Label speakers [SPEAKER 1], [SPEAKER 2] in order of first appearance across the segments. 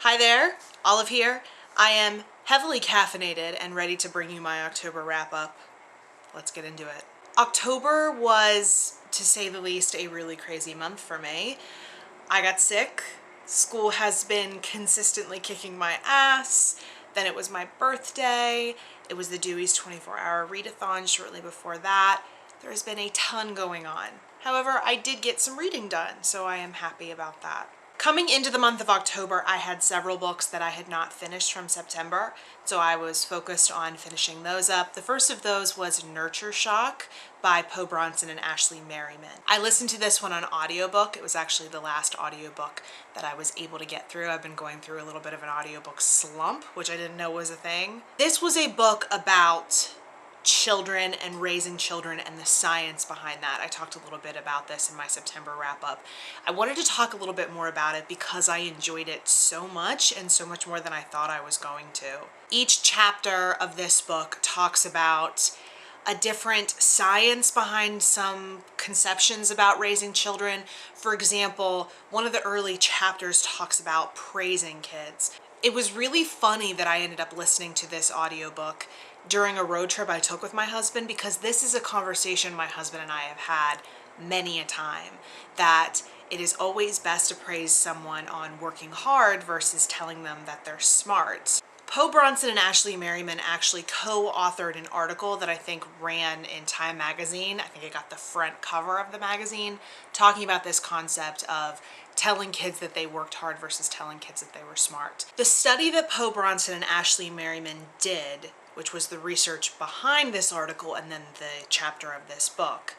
[SPEAKER 1] Hi there, Olive here. I am heavily caffeinated and ready to bring you my October wrap-up. Let's get into it. October was, to say the least, a really crazy month for me. I got sick. School has been consistently kicking my ass. Then it was my birthday. It was the Dewey's 24-hour readathon shortly before that. There has been a ton going on. However, I did get some reading done, so I am happy about that. Coming into the month of October, I had several books that I had not finished from September, so I was focused on finishing those up. The first of those was Nurture Shock by Poe Bronson and Ashley Merriman. I listened to this one on audiobook. It was actually the last audiobook that I was able to get through. I've been going through a little bit of an audiobook slump, which I didn't know was a thing. This was a book about children and raising children and the science behind that. I talked a little bit about this in my September wrap-up. I wanted to talk a little bit more about it because I enjoyed it so much and so much more than I thought I was going to. Each chapter of this book talks about a different science behind some conceptions about raising children. For example, one of the early chapters talks about praising kids. It was really funny that I ended up listening to this audiobook during a road trip I took with my husband, because this is a conversation my husband and I have had many a time, that it is always best to praise someone on working hard versus telling them that they're smart. Poe Bronson and Ashley Merriman actually co-authored an article that I think ran in Time magazine. I think it got the front cover of the magazine, talking about this concept of telling kids that they worked hard versus telling kids that they were smart. The study that Poe Bronson and Ashley Merriman did, which was the research behind this article and then the chapter of this book,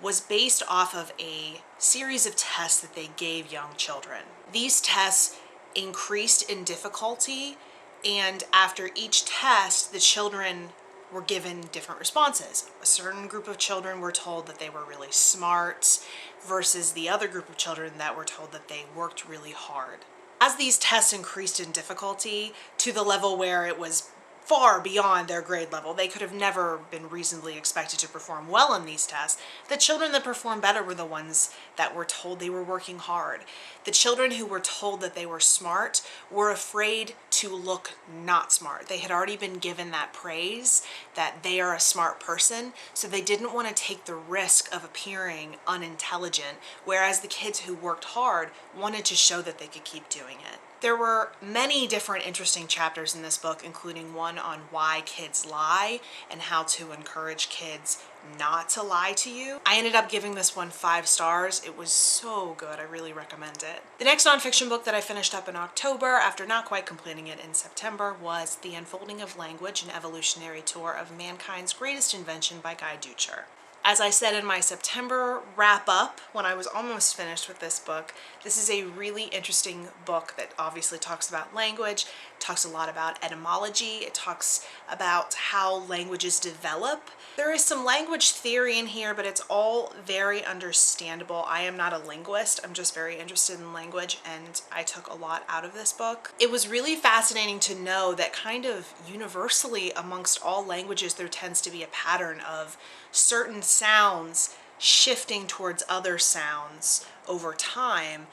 [SPEAKER 1] was based off of a series of tests that they gave young children. These tests increased in difficulty, and after each test, the children were given different responses. A certain group of children were told that they were really smart versus the other group of children that were told that they worked really hard. As these tests increased in difficulty to the level where it was far beyond their grade level, they could have never been reasonably expected to perform well in these tests, the children that performed better were the ones that were told they were working hard. The children who were told that they were smart were afraid to look not smart. They had already been given that praise that they are a smart person, so they didn't want to take the risk of appearing unintelligent, whereas the kids who worked hard wanted to show that they could keep doing it. There were many different interesting chapters in this book, including one on why kids lie and how to encourage kids not to lie to you. I ended up giving this one 5 stars. It was so good. I really recommend it. The next nonfiction book that I finished up in October, after not quite completing it in September, was The Unfolding of Language, an Evolutionary Tour of Mankind's Greatest Invention by Guy Ducher. As I said in my September wrap-up, when I was almost finished with this book, this is a really interesting book that obviously talks about language, talks a lot about etymology, it talks about how languages develop. There is some language theory in here, but it's all very understandable. I am not a linguist, I'm just very interested in language, and I took a lot out of this book. It was really fascinating to know that kind of universally amongst all languages there tends to be a pattern of certain sounds shifting towards other sounds over time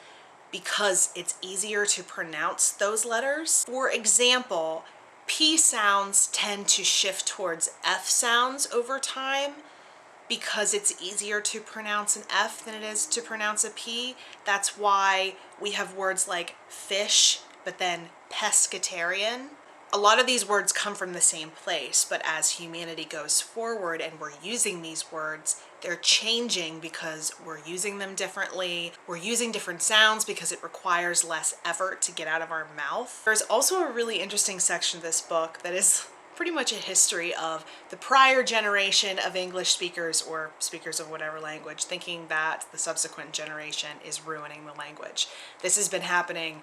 [SPEAKER 1] because it's easier to pronounce those letters. For example, P sounds tend to shift towards F sounds over time because it's easier to pronounce an F than it is to pronounce a P. That's why we have words like fish, but then pescatarian. A lot of these words come from the same place, but as humanity goes forward and we're using these words, they're changing because we're using them differently. We're using different sounds because it requires less effort to get out of our mouth. There's also a really interesting section of this book that is pretty much a history of the prior generation of English speakers or speakers of whatever language thinking that the subsequent generation is ruining the language. This has been happening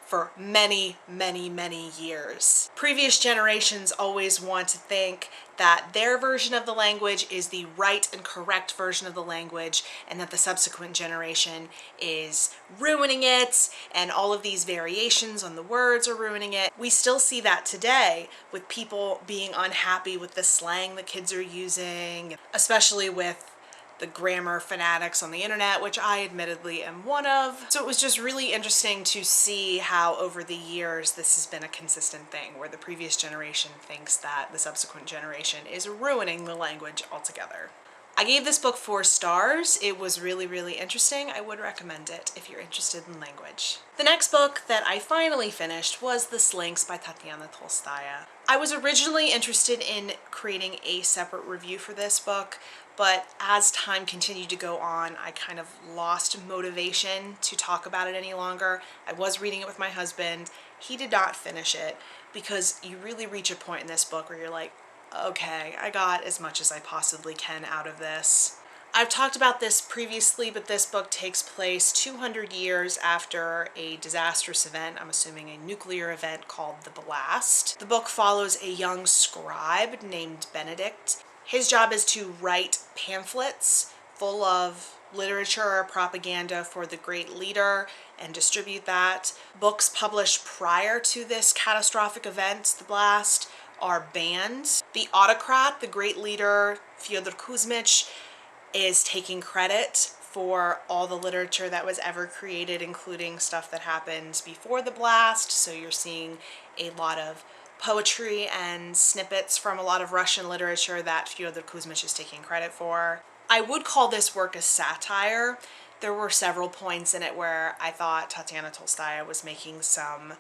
[SPEAKER 1] for many, many, many years. Previous generations always want to think that their version of the language is the right and correct version of the language, and that the subsequent generation is ruining it, and all of these variations on the words are ruining it. We still see that today with people being unhappy with the slang that kids are using, especially with the grammar fanatics on the internet, which I admittedly am one of. So it was just really interesting to see how over the years this has been a consistent thing, where the previous generation thinks that the subsequent generation is ruining the language altogether. I gave this book 4 stars. It was really, really interesting. I would recommend it if you're interested in language. The next book that I finally finished was The Slinks by Tatiana Tolstaya. I was originally interested in creating a separate review for this book, but as time continued to go on, I kind of lost motivation to talk about it any longer. I was reading it with my husband. He did not finish it, because you really reach a point in this book where you're like, okay, I got as much as I possibly can out of this. I've talked about this previously, but this book takes place 200 years after a disastrous event, I'm assuming a nuclear event called the Blast. The book follows a young scribe named Benedict. His job is to write pamphlets full of literature or propaganda for the great leader and distribute that. Books published prior to this catastrophic event, the Blast, are banned. The autocrat, the great leader, Fyodor Kuzmich, is taking credit for all the literature that was ever created, including stuff that happened before the blast. So you're seeing a lot of poetry and snippets from a lot of Russian literature that Fyodor Kuzmich is taking credit for. I would call this work a satire. There were several points in it where I thought Tatiana Tolstaya was making some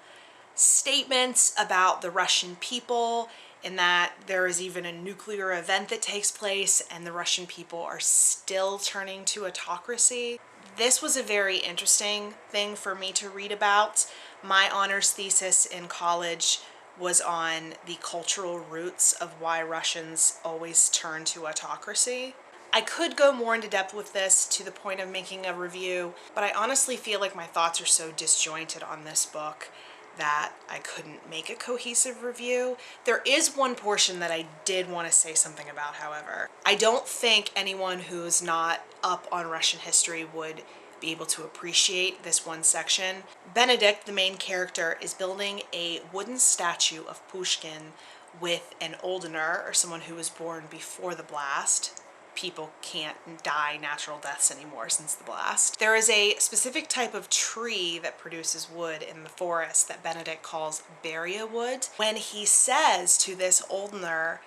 [SPEAKER 1] statements about the Russian people, in that there is even a nuclear event that takes place and the Russian people are still turning to autocracy. This was a very interesting thing for me to read about. My honors thesis in college was on the cultural roots of why Russians always turn to autocracy. I could go more into depth with this to the point of making a review, but I honestly feel like my thoughts are so disjointed on this book that I couldn't make a cohesive review. There is one portion that I did want to say something about, however. I don't think anyone who's not up on Russian history would be able to appreciate this one section. Benedict, the main character, is building a wooden statue of Pushkin with an oldener, or someone who was born before the blast. People can't die natural deaths anymore since the blast. There is a specific type of tree that produces wood in the forest that Benedict calls Beria wood. When he says to this oldener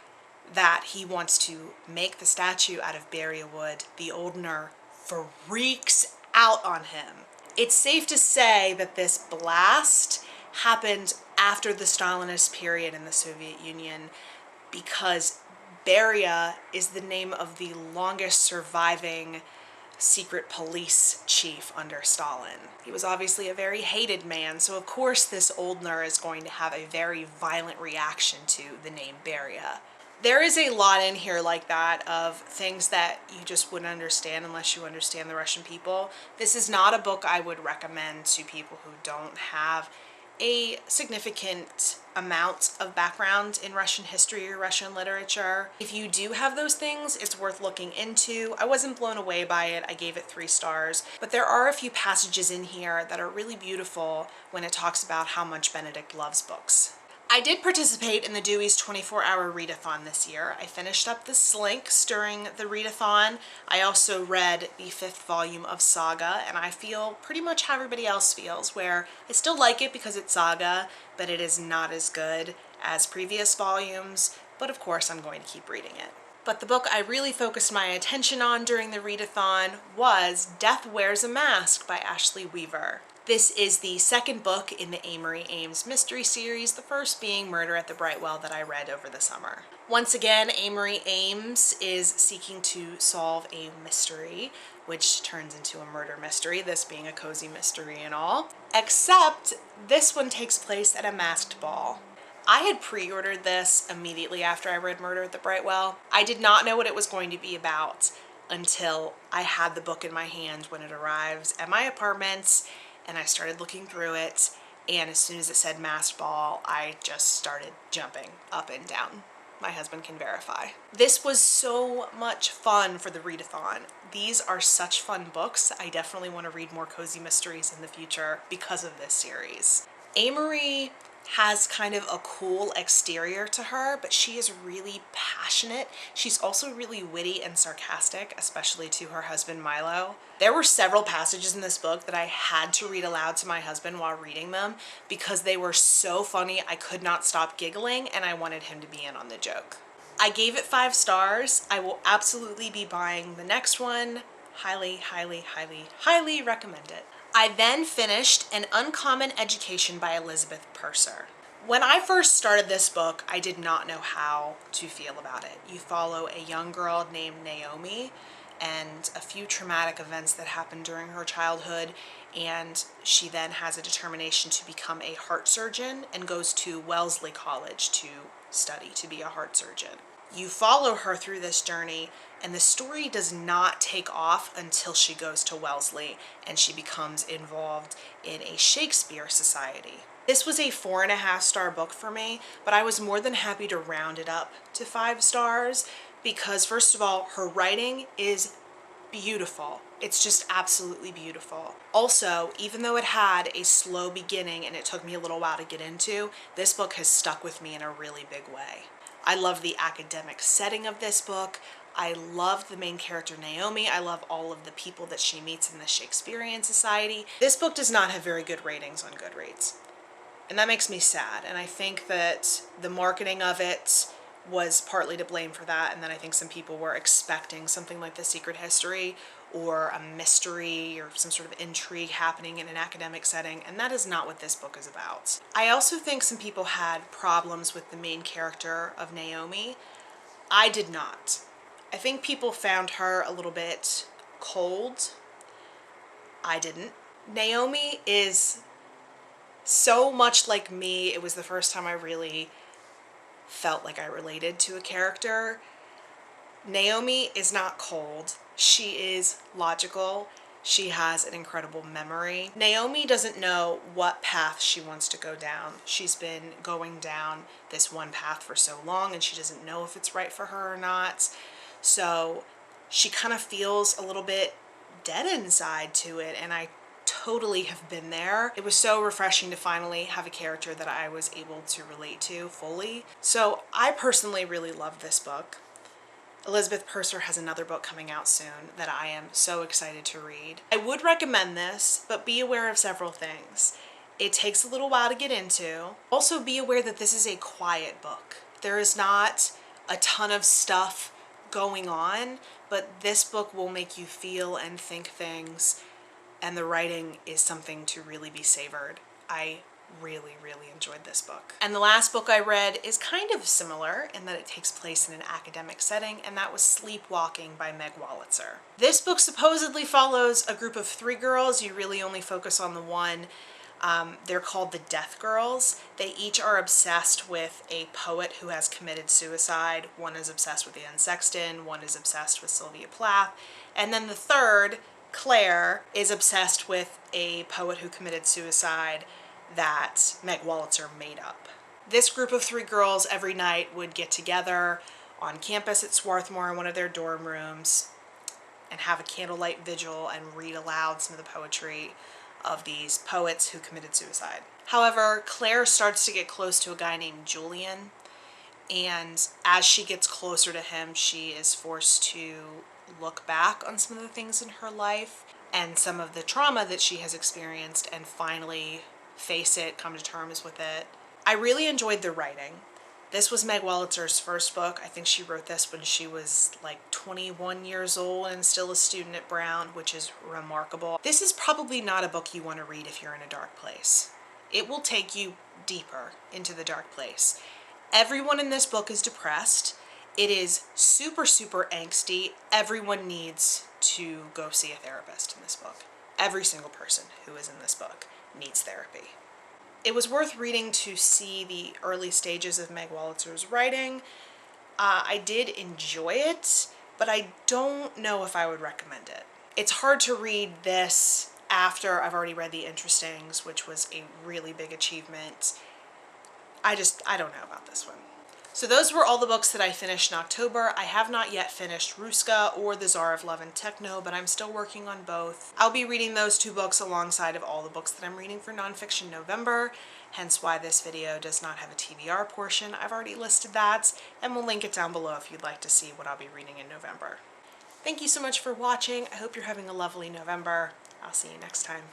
[SPEAKER 1] that he wants to make the statue out of Beria wood, the oldener freaks out on him. It's safe to say that this blast happened after the Stalinist period in the Soviet Union, because Beria is the name of the longest surviving secret police chief under Stalin. He was obviously a very hated man, so of course this oldener is going to have a very violent reaction to the name Beria. There is a lot in here like that of things that you just wouldn't understand unless you understand the Russian people. This is not a book I would recommend to people who don't have a significant amount of background in Russian history or Russian literature. If you do have those things, it's worth looking into. I wasn't blown away by it. I gave it 3 stars, but there are a few passages in here that are really beautiful when it talks about how much Benedict loves books. I did participate in the Dewey's 24-hour readathon this year. I finished up The Slinks during the readathon. I also read the 5th volume of Saga, and I feel pretty much how everybody else feels, where I still like it because it's Saga, but it is not as good as previous volumes, but of course I'm going to keep reading it. But the book I really focused my attention on during the readathon was Death Wears a Mask by Ashley Weaver. This is the 2nd book in the Amory Ames mystery series, the first being Murder at the Brightwell that I read over the summer. Once again, Amory Ames is seeking to solve a mystery, which turns into a murder mystery, this being a cozy mystery and all. Except this one takes place at a masked ball. I had pre-ordered this immediately after I read Murder at the Brightwell. I did not know what it was going to be about until I had the book in my hand when it arrives at my apartment, and I started looking through it, and as soon as it said masked ball, I just started jumping up and down. My husband can verify. This was so much fun for the readathon. These are such fun books. I definitely want to read more cozy mysteries in the future because of this series. Amory has kind of a cool exterior to her, but she is really passionate. She's also really witty and sarcastic, especially to her husband Milo. There were several passages in this book that I had to read aloud to my husband while reading them because they were so funny. I could not stop giggling and I wanted him to be in on the joke. I gave it 5 stars. I will absolutely be buying the next one. Highly, highly, highly, highly recommend it. I then finished An Uncommon Education by Elizabeth Purser. When I first started this book, I did not know how to feel about it. You follow a young girl named Naomi and a few traumatic events that happened during her childhood, and she then has a determination to become a heart surgeon and goes to Wellesley College to study to be a heart surgeon. You follow her through this journey, and the story does not take off until she goes to Wellesley and she becomes involved in a Shakespeare society. This was a 4.5-star book for me, but I was more than happy to round it up to 5 stars because, first of all, her writing is beautiful. It's just absolutely beautiful. Also, even though it had a slow beginning and it took me a little while to get into, this book has stuck with me in a really big way. I love the academic setting of this book. I love the main character Naomi. I love all of the people that she meets in the Shakespearean Society. This book does not have very good ratings on Goodreads, and that makes me sad. And I think that the marketing of it was partly to blame for that, and then I think some people were expecting something like The Secret History or a mystery or some sort of intrigue happening in an academic setting, and that is not what this book is about. I also think some people had problems with the main character of Naomi. I did not. I think people found her a little bit cold. I didn't. Naomi is so much like me. It was the first time I really felt like I related to a character. Naomi is not cold. She is logical. She has an incredible memory. Naomi doesn't know what path she wants to go down. She's been going down this one path for so long and she doesn't know if it's right for her or not. So she kind of feels a little bit dead inside to it, and I totally have been there. It was so refreshing to finally have a character that I was able to relate to fully. So I personally really loved this book. Elizabeth Purser has another book coming out soon that I am so excited to read. I would recommend this, but be aware of several things. It takes a little while to get into. Also be aware that this is a quiet book. There is not a ton of stuff going on, but this book will make you feel and think things, and the writing is something to really be savored. I really, really enjoyed this book. And the last book I read is kind of similar in that it takes place in an academic setting, and that was Sleepwalking by Meg Wolitzer. This book supposedly follows a group of 3 girls. You really only focus on the one. They're called the Death Girls. They each are obsessed with a poet who has committed suicide. One is obsessed with Anne Sexton, one is obsessed with Sylvia Plath, and then the third, Claire, is obsessed with a poet who committed suicide that Meg Wolitzer made up. This group of 3 girls every night would get together on campus at Swarthmore in one of their dorm rooms and have a candlelight vigil and read aloud some of the poetry of these poets who committed suicide. However, Claire starts to get close to a guy named Julian, and as she gets closer to him, she is forced to look back on some of the things in her life and some of the trauma that she has experienced and finally face it, come to terms with it. I really enjoyed the writing. This was Meg Wolitzer's first book. I think she wrote this when she was like 21 years old and still a student at Brown, which is remarkable. This is probably not a book you want to read if you're in a dark place. It will take you deeper into the dark place. Everyone in this book is depressed. It is super, super angsty. Everyone needs to go see a therapist in this book. Every single person who is in this book needs therapy. It was worth reading to see the early stages of Meg Wolitzer's writing. I did enjoy it, but I don't know if I would recommend it. It's hard to read this after I've already read The Interestings, which was a really big achievement. I don't know about this one. So those were all the books that I finished in October. I have not yet finished Ruska or The Tsar of Love and Techno, but I'm still working on both. I'll be reading those two books alongside of all the books that I'm reading for nonfiction November, hence why this video does not have a TBR portion. I've already listed that, and we'll link it down below if you'd like to see what I'll be reading in November. Thank you so much for watching. I hope you're having a lovely November. I'll see you next time.